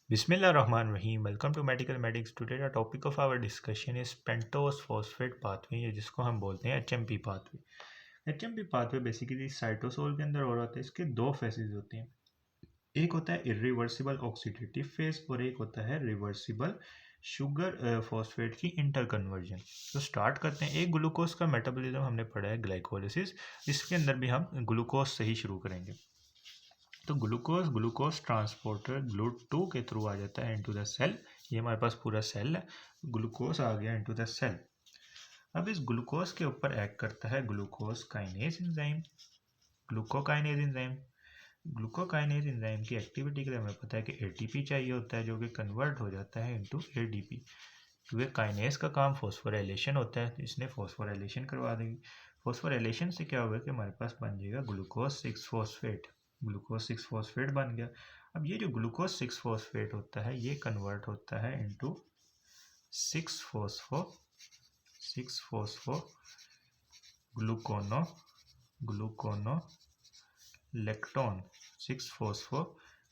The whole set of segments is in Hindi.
Bismillahirrahmanirrahim. Welcome to Medical Medics. Today the topic of our discussion is pentose phosphate pathway, या जिसको हम बोलते हैं HMP pathway. HMP pathway basically cytosol के अंदर हो रहा होता है. इसके दो फेजेस होते हैं. एक होता है इरिवर्सिबल ऑक्सीडेटिव फेज और एक होता है रिवर्सिबल शुगर फॉस्फेट की इंटर कन्वर्जन. तो स्टार्ट करते हैं. एक ग्लूकोज का मेटाबॉलिज्म हमने पढ़ा है ग्लाइकोलिसिस. इसके अंदर भी हम ग्लूकोज से ही शुरू करेंगे. तो ग्लूकोज ट्रांसपोर्टर GLUT2 के थ्रू आ जाता है इनटू द सेल. ये हमारे पास पूरा सेल है. ग्लूकोज आ गया इनटू द सेल. अब इस ग्लूकोज के ऊपर एक्ट करता है glucose kinase enzyme, glucokinase enzyme. Glucokinase enzyme की एक्टिविटी के लिए हमें पता है कि एटीपी चाहिए होता है जो कि कन्वर्ट हो जाता है इनटू एडीपी. क्योंकि काइनेज का काम फॉस्फोराइलेशन होता है, इसने फॉस्फोराइलेशन करवा देगी. फॉस्फोराइलेशन से क्या होगा कि हमारे पास बन जाएगा ग्लूकोज 6 फॉस्फेट. ग्लूकोज 6 फॉस्फेट बन गया. अब ये जो ग्लूकोज 6 फॉस्फेट होता है ये कन्वर्ट होता है into 6 phosphogluconolactone. 6 phospho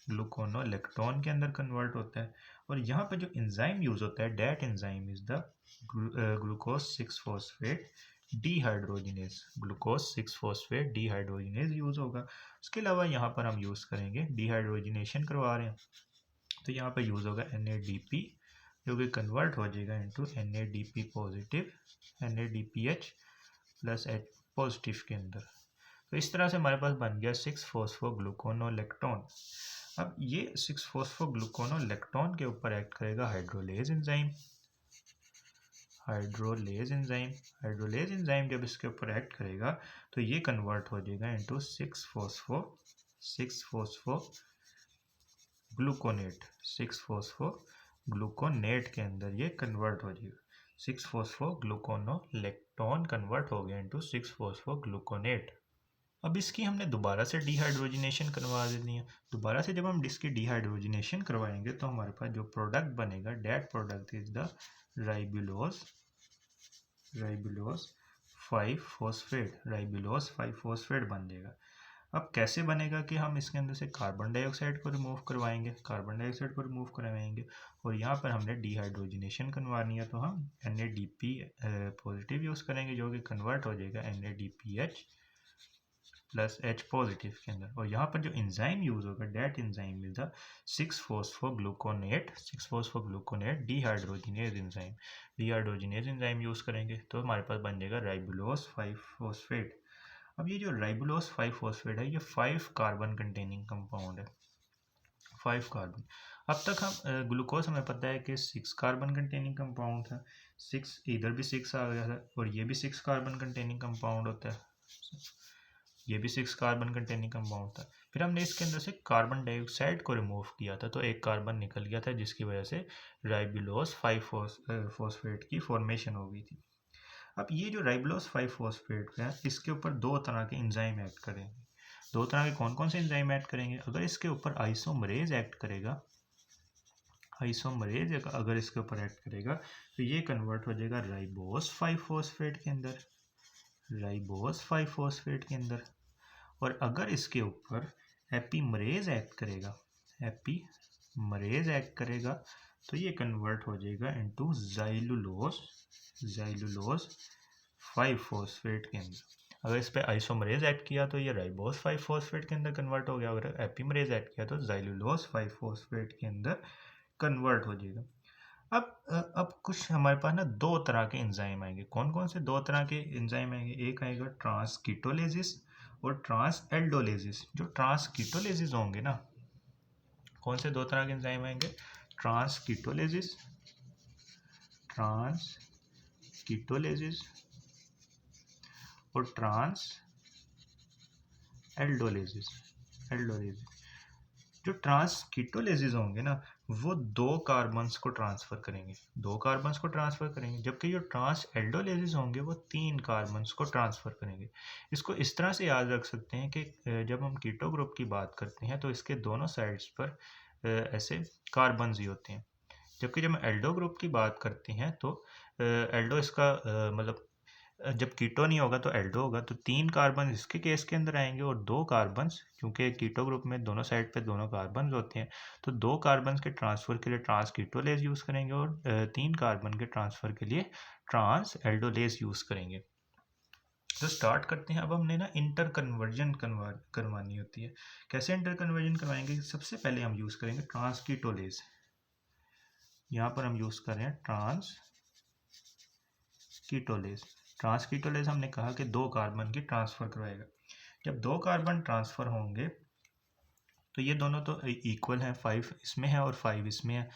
ग्लूकोनोलेक्टोन के अंदर कन्वर्ट होता है. और यहाँ पर जो एंजाइम यूज होता है that enzyme is the glucose 6 phosphate dehydrogenase. Glucose 6 phosphate dehydrogenase use होगा. उसके अलावा यहाँ पर हम यूज करेंगे डीहाइड्रोजिनेशन करवा रहे हैं तो यहाँ पर यूज होगा NADP जो कि कन्वर्ट हो जाएगा into NADP positive NADPH plus H positive के अंदर. तो इस तरह से हमारे पास बन गया 6 फॉस्फोग्लूकोनोलेक्टोन. अब ये 6 फॉस्फोग्लूकोनोलेक्टोन के ऊपर एक्ट करेगा हाइड्रोलेज एंजाइम. हाइड्रोलेज एंजाइम जब इसके ऊपर एक्ट करेगा तो ये कन्वर्ट हो जाएगा इनटू 6 फॉस्फोग्लूकोनेट. 6 फॉस्फोग्लूकोनेट के अंदर ये कन्वर्ट हो जाएगा. 6 फॉस्फोग्लूकोनोलेक्टोन कन्वर्ट हो गया इनटू 6 फॉस्फोग्लूकोनेट. अब इसकी हमने दोबारा से डिहाइड्रोजिनेशन करवा देनी है. दोबारा से जब हम इसकी डिहाइड्रोजिनेशन करवाएंगे तो हमारे पास जो प्रोडक्ट बनेगा that product is the ribulose 5 phosphate बन जाएगा. अब कैसे बनेगा कि हम इसके अंदर से कार्बन डाइऑक्साइड को रिमूव करवाएंगे और यहाँ पर हमने डिहाइड्रोजिनेशन करवानी है तो हम NADP पॉजिटिव यूज़ करेंगे जो कि कन्वर्ट हो जाएगा NADPH प्लस H पॉजिटिव के अंदर. और यहाँ पर जो एंजाइम यूज होगा that enzyme is the 6 phosphogluconate dehydrogenase enzyme use करेंगे तो हमारे पास बन जाएगा राइबुलोज 5 फॉस्फेट. अब ये जो राइबुलोज 5 फॉस्फेट है ये 5 कार्बन कंटेनिंग कंपाउंड है. 5 कार्बन. अब तक हम ग्लूकोज हमें पता है कि 6 कार्बन कंटेनिंग कंपाउंड था. 6 इधर भी 6 आ गया था और ये भी 6 कार्बन कंटेनिंग कंपाउंड होता है. ये भी 6 कार्बन कंटेनिंग कंपाउंड था. फिर हमने इसके अंदर से कार्बन डाइऑक्साइड को रिमूव किया था तो एक कार्बन निकल गया था जिसकी वजह से राइबुलोज 5 फॉस्फेट की फॉर्मेशन हो गई थी. अब ये जो राइबुलोज 5 फॉस्फेट है इसके ऊपर दो तरह के एंजाइम एक्ट करेंगे. दो तरह के कौन कौन से एंजाइम एक्ट करेंगे? अगर इसके ऊपर आइसोमरेज एक्ट करेगा अगर इसके ऊपर एक्ट करेगा तो ये कन्वर्ट हो जाएगा राइबोज 5 फॉस्फेट के अंदर. और अगर इसके ऊपर एपीमरेज एक्ट करेगा तो ये कन्वर्ट हो जाएगा इनटू ज़ाइलुलोज 5 फॉस्फेट के अंदर. अगर इस पे आइसोमरेज एक्ट किया तो ये राइबोज 5 फॉस्फेट के अंदर कन्वर्ट हो गया. अगर एपीमरेज एक्ट किया तो ज़ाइलुलोज 5 फॉस्फेट के अंदर कन्वर्ट हो जाएगा. अब कुछ हमारे पास ना दो तरह के एंजाइम आएंगे. कौन कौन से दो तरह के एंजाइम आएंगे? एक आएगा ट्रांसकीटोलेजिस और ट्रांसएल्डोलेजिस. जो ट्रांसकीटोलेजिस होंगे ना, कौन से दो तरह के एंजाइम आएंगे? ट्रांसकीटोलेजिस और ट्रांसएल्डोलेजिस. जो ट्रांसकीटोलेजिस होंगे ना वो दो कार्बन्स को ट्रांसफर करेंगे, जबकि जो ट्रांसएल्डोलेजिस होंगे वो 3 कार्बन्स को ट्रांसफर करेंगे. इसको इस तरह से याद रख सकते हैं कि जब हम कीटो ग्रुप की बात करते हैं तो इसके दोनों साइड्स पर ऐसे कार्बन्स ही होते हैं. जबकि जब हम एल्डो ग्रुप की बात करते हैं तो एल्डो इसका मतलब जब कीटो नहीं होगा तो एल्डो होगा, तो 3 कार्बन इसके केस के अंदर आएंगे और 2 कार्बन्स, क्योंकि कीटो ग्रुप में दोनों साइड पे दोनों कार्बन्स होते हैं, तो 2 कार्बन्स के ट्रांसफ़र के लिए ट्रांस कीटोलेज यूज़ करेंगे और 3 कार्बन के ट्रांसफ़र के लिए ट्रांस एल्डोलेज यूज़ करेंगे। तो स्टार्ट करते हैं। अब हमने ना इंटर कन्वर्जन करवानी होती है। कैसे इंटर कन्वर्जन करवाएंगे? सबसे पहले हम यूज़ करेंगे ट्रांस कीटोलेज। यहाँ पर हम यूज़ कर रहे हैं ट्रांस कीटोलेज। ट्रांस कीटोलेज हमने कहा कि 2 कार्बन की ट्रांसफ़र करवाएगा। जब 2 कार्बन ट्रांसफ़र होंगे तो ये दोनों तो इक्वल हैं, 5 इसमें है और 5 इसमें है।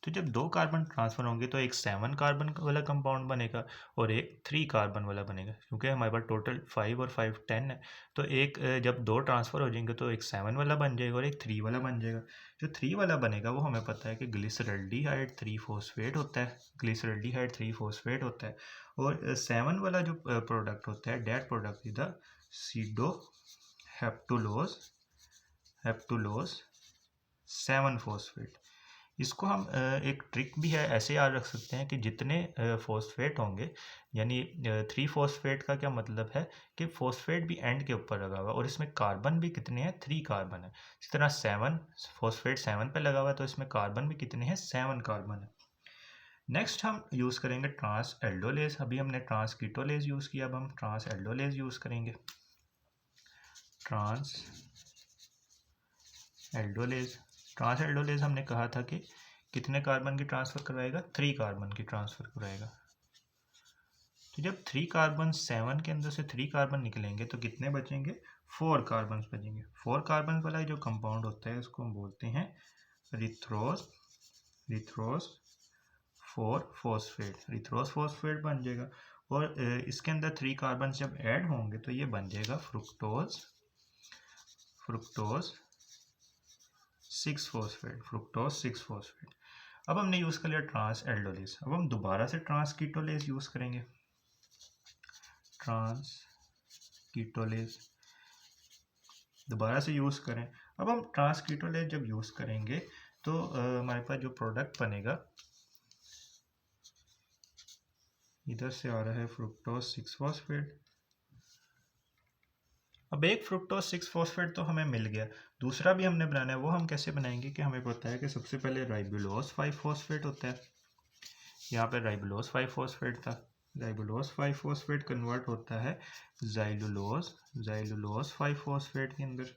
तो जब 2 कार्बन ट्रांसफ़र होंगे तो एक 7 कार्बन वाला कंपाउंड बनेगा और एक 3 कार्बन वाला बनेगा, क्योंकि हमारे पास टोटल 5 और 5 10 है। तो एक जब 2 ट्रांसफ़र हो जाएंगे तो एक 7 वाला बन जाएगा और एक 3 वाला बन जाएगा। जो 3 वाला बनेगा वो हमें पता है कि ग्लिसरल्डिहाइड 3 फॉस्फेट होता है, ग्लिसरल्डिहाइड 3 फॉस्फेट होता है। और 7 वाला जो प्रोडक्ट होता है, that product is the sedoheptulose 7 phosphate. इसको हम एक ट्रिक भी है, ऐसे याद रख सकते हैं कि जितने फॉस्फेट होंगे, यानी 3 फॉस्फेट का क्या मतलब है कि फॉस्फेट भी एंड के ऊपर लगा हुआ और इसमें कार्बन भी कितने हैं? 3 कार्बन है। इस तरह 7 फॉस्फेट 7 पे लगा हुआ है तो इसमें कार्बन भी कितने हैं? 7 कार्बन है। नेक्स्ट हम यूज़ करेंगे ट्रांस एल्डोलेज। अभी हमने ट्रांस कीटोलेज यूज़ किया, अब हम ट्रांस एल्डोलेज यूज़ करेंगे। Transaldolase. ट्रांस एल्डोलेज हमने कहा था कि कितने कार्बन की ट्रांसफ़र करवाएगा? 3 कार्बन की ट्रांसफ़र करवाएगा। तो जब 3 कार्बन 7 के अंदर से 3 कार्बन निकलेंगे तो कितने बचेंगे? 4 कार्बन बचेंगे। 4 कार्बन वाला जो कंपाउंड होता है उसको हम बोलते हैं रिथ्रोस 4 फॉस्फेट। रिथ्रोस फॉस्फेट बन जाएगा और इसके अंदर 3 कार्बन जब ऐड होंगे तो ये बन जाएगा फ्रुक्टोज 6 फॉस्फेट। अब हमने यूज़ कर लिया ट्रांस एल्डोलेज। अब हम दोबारा से ट्रांस कीटोलेज यूज़ करेंगे। ट्रांस कीटोलेज दोबारा से यूज़ करें। अब हम ट्रांस कीटोलेज जब यूज़ करेंगे तो हमारे पास जो प्रोडक्ट बनेगा, इधर से आ रहा है फ्रुक्टोज 6 फॉस्फेट। अब एक फ्रुक्टोज 6 फॉस्फेट तो हमें मिल गया, दूसरा भी हमने बनाना है। वो हम कैसे बनाएंगे कि हमें पता है कि सबसे पहले राइबुलोज 5 फॉस्फेट होता है। यहाँ पे राइबुलोज 5 फॉस्फेट था। राइबुलोज 5 फॉस्फेट कन्वर्ट होता है जाइलुलोज 5 फॉस्फेट के अंदर।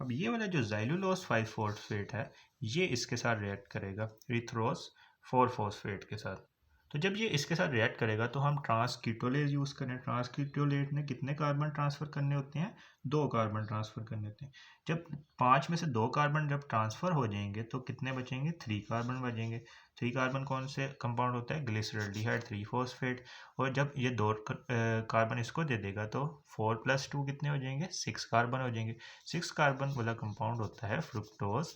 अब ये वाला जो जाइलुलोज 5 फॉस्फेट है ये इसके साथ रिएक्ट करेगा रिथ्रोस 4 फॉस्फेट के साथ। तो जब ये इसके साथ रिएक्ट करेगा तो हम ट्रांस कीटोलेज यूज़ करें। ट्रांस कीटोलेज ने कितने कार्बन ट्रांसफ़र करने होते हैं? 2 कार्बन ट्रांसफ़र करने होते हैं। जब 5 में से 2 कार्बन जब ट्रांसफ़र हो जाएंगे तो कितने बचेंगे? 3 कार्बन बचेंगे। 3 कार्बन कौन से कंपाउंड होता है? Glyceraldehyde 3 phosphate. और जब ये 2 कार्बन इसको दे देगा तो 4 + 2 कितने हो जाएंगे? 6 कार्बन हो जाएंगे। 6 कार्बन वाला कंपाउंड होता है फ्रुक्टोज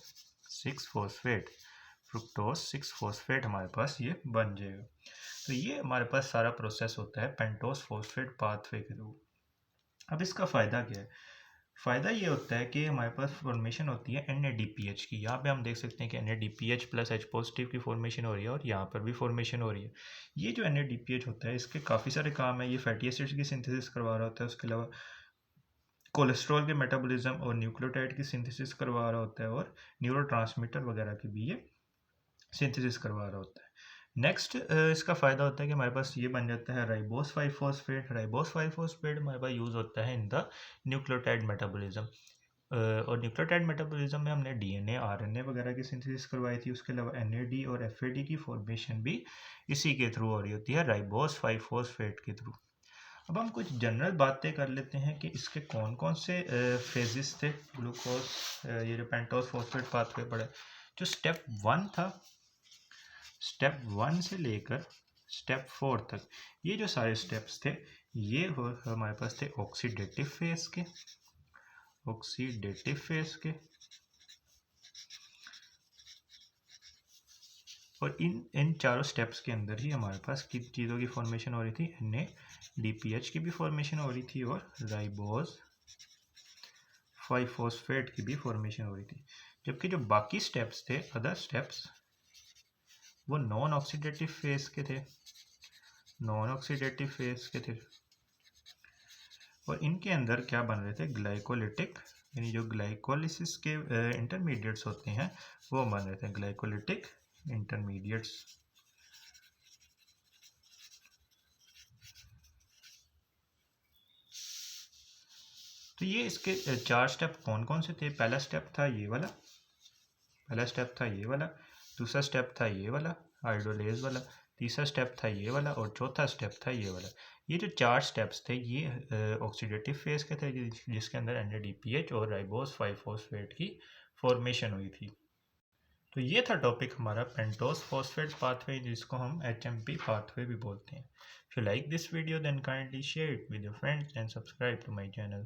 6 फॉस्फेट। फ्रुक्टोज 6 फॉस्फेट हमारे पास ये बन जाएगा। तो ये हमारे पास सारा प्रोसेस होता है पेंटोस फॉस्फेट पाथवे के थ्रू। अब इसका फ़ायदा क्या है? फ़ायदा ये होता है कि हमारे पास फॉर्मेशन होती है NADPH की। यहाँ पे हम देख सकते हैं कि NADPH + H पॉजिटिव की फॉर्मेशन हो रही है और यहाँ पर भी फॉर्मेशन हो रही है। ये जो NADPH होता है इसके काफ़ी सारे काम है। ये फैटी एसिड्स की सिंथेसिस करवा रहा होता है, उसके अलावा कोलेस्ट्रॉल के मेटाबॉलिज्म और न्यूक्लियोटाइड की सिंथेसिस करवा रहा होता है और न्यूरोट्रांसमीटर वगैरह की भी ये सिंथेसिस करवा रहा होता है। नेक्स्ट इसका फ़ायदा होता है कि हमारे पास ये बन जाता है राइबोस 5 फॉस्फेट। राइबोस 5 फॉस्फेट हमारे पास यूज़ होता है इन द न्यूक्लियोटाइड मेटाबॉलिज्म। और न्यूक्लियोटाइड मेटाबॉलिज्म में हमने DNA RNA वगैरह की सिंथेसिस करवाई थी। उसके अलावा NAD और FAD की फॉर्मेशन भी इसी के थ्रू हो रही होती है, राइबोस 5 फॉस्फेट के थ्रू। अब हम कुछ जनरल बातें कर लेते हैं कि इसके कौन कौन से फेजेस थे ग्लूकोज ये जो पेंटोस फॉस्फेट पाथवे पढ़े। जो स्टेप 1 था, स्टेप 1 से लेकर स्टेप 4 तक ये जो सारे स्टेप्स थे ये हमारे पास थे ऑक्सीडेटिव फेज के। और इन चारों स्टेप्स के अंदर ही हमारे पास किन चीज़ों की फॉर्मेशन हो रही थी? NADPH की भी फॉर्मेशन हो रही थी और राइबोस 5 फॉस्फेट की भी फॉर्मेशन हो रही थी। जबकि जो बाकी स्टेप्स थे, अदर स्टेप्स, वो नॉन ऑक्सीडेटिव फेज के थे। नॉन ऑक्सीडेटिव फेज के थे, और इनके अंदर क्या बन रहे थे, ग्लाइकोलिटिक, यानी जो ग्लाइकोलिसिस के इंटरमीडिएट्स होते हैं वो बन रहे थे, ग्लाइकोलिटिक इंटरमीडिएट्स। तो ये इसके चार स्टेप कौन कौन से थे। पहला स्टेप था ये वाला, दूसरा स्टेप था ये वाला हाइड्रोलेज वाला, तीसरा स्टेप था ये वाला, और चौथा स्टेप था ये वाला। ये जो चार स्टेप्स थे ये ऑक्सीडेटिव फेज के थे, जिसके अंदर NADPH और राइबोस 5-फॉस्फेट की फॉर्मेशन हुई थी। तो ये था टॉपिक हमारा पेंटोस फॉस्फेट पाथवे, जिसको हम HMP पाथवे भी बोलते हैं। If you like this video then kindly share it with your friends and subscribe to my channel.